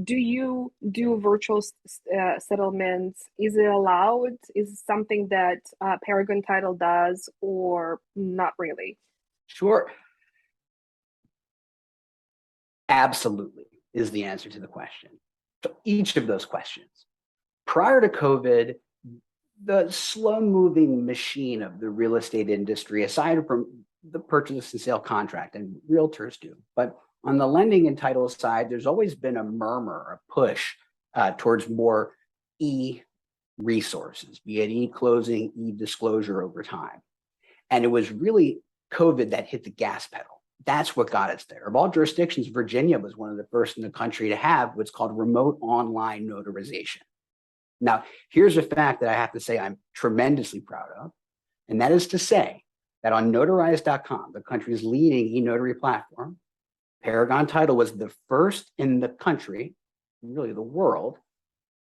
do you do virtual settlements? Is it allowed? Is it something that Paragon Title does, or not really? Sure. Absolutely is the answer to the question. So each of those questions. Prior to COVID, the slow moving machine of the real estate industry, aside from the purchase and sale contract, and realtors do, but on the lending and title side, there's always been a murmur, a push towards more e-resources, be it e-closing, e-disclosure over time. And it was really COVID that hit the gas pedal. That's what got us there. Of all jurisdictions, Virginia was one of the first in the country to have what's called remote online notarization. Now, here's a fact that I have to say I'm tremendously proud of, and that is to say that on notarize.com, the country's leading e-notary platform, Paragon Title was the first in the country, really the world,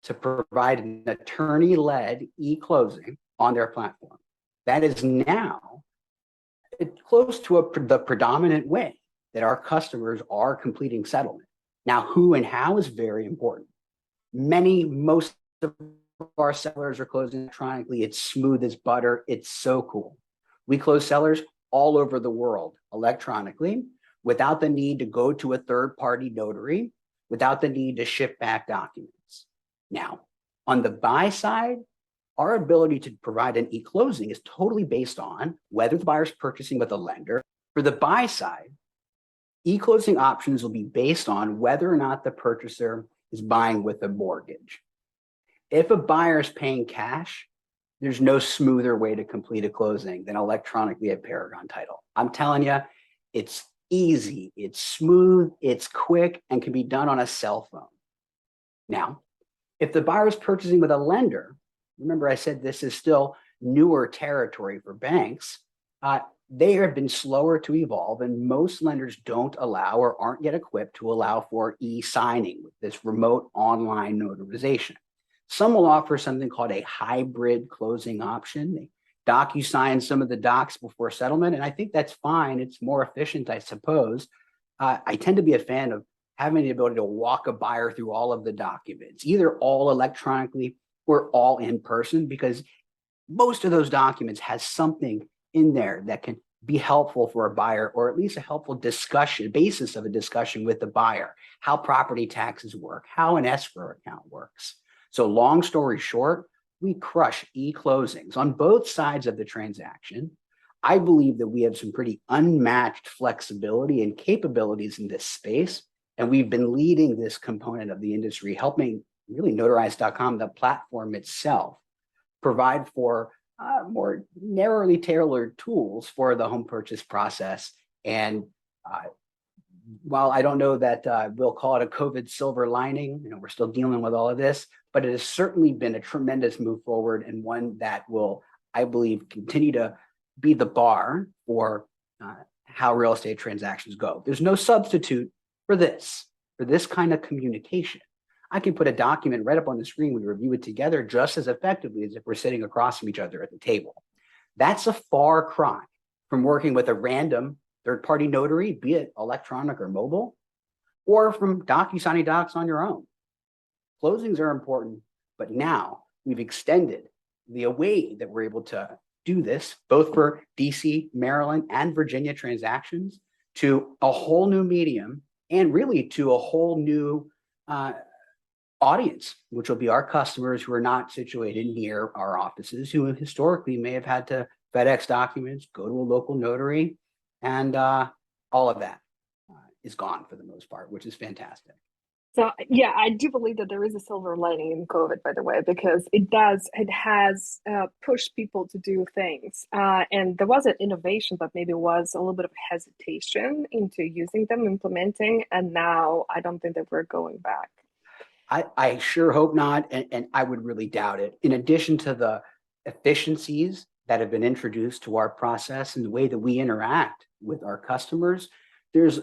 to provide an attorney-led e-closing on their platform. That is now close to the predominant way that our customers are completing settlement. Now, who and how is very important. Most of our sellers are closing electronically. It's smooth as butter. It's so cool. We close sellers all over the world electronically without the need to go to a third-party notary, without the need to ship back documents. Now, on the buy side, our ability to provide an e-closing is totally based on whether the buyer is purchasing with a lender. For the buy side, e-closing options will be based on whether or not the purchaser is buying with a mortgage. If a buyer is paying cash, there's no smoother way to complete a closing than electronically at Paragon Title. I'm telling you, it's easy, it's smooth, it's quick, and can be done on a cell phone. Now, if the buyer is purchasing with a lender, remember I said this is still newer territory for banks, they have been slower to evolve, and most lenders don't allow or aren't yet equipped to allow for e-signing with this remote online notarization. Some will offer something called a hybrid closing option. They docu-sign some of the docs before settlement, and I think that's fine. It's more efficient, I suppose. I tend to be a fan of having the ability to walk a buyer through all of the documents, either all electronically or all in person, because most of those documents has something in there that can be helpful for a buyer, or at least a helpful discussion, basis of a discussion with the buyer, how property taxes work, how an escrow account works. So long story short, we crush e-closings on both sides of the transaction. I believe that we have some pretty unmatched flexibility and capabilities in this space, and we've been leading this component of the industry, helping really notarize.com, the platform itself, provide for more narrowly tailored tools for the home purchase process. And while I don't know that we'll call it a COVID silver lining, we're still dealing with all of this, but it has certainly been a tremendous move forward, and one that will, I believe, continue to be the bar for how real estate transactions go. There's no substitute for this kind of communication. I can put a document right up on the screen. We review it together just as effectively as if we're sitting across from each other at the table. That's a far cry from working with a random third-party notary, be it electronic or mobile, or from docu-signing docs on your own. Closings are important, but now we've extended the way that we're able to do this, both for DC, Maryland, and Virginia transactions, to a whole new medium, and really to a whole new audience, which will be our customers who are not situated near our offices, who historically may have had to FedEx documents, go to a local notary, and all of that is gone for the most part, which is fantastic. So yeah, I do believe that there is a silver lining in COVID, by the way, because it has pushed people to do things. And there was an innovation, but maybe was a little bit of hesitation into using them, implementing, and now I don't think that we're going back. I sure hope not, and I would really doubt it. In addition to the efficiencies that have been introduced to our process and the way that we interact with our customers, there's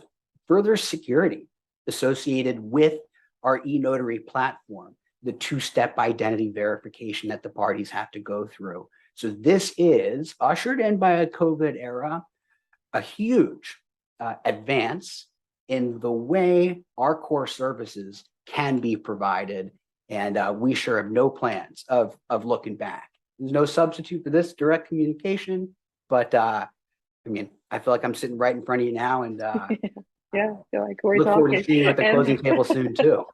further security associated with our e-notary platform, the two-step identity verification that the parties have to go through. So this is ushered in by a COVID era, a huge advance in the way our core services can be provided. And we sure have no plans of looking back. There's no substitute for this direct communication, but I mean, I feel like I'm sitting right in front of you now, and Yeah, I feel like we're look forward to talking. seeing you at the And closing table soon too.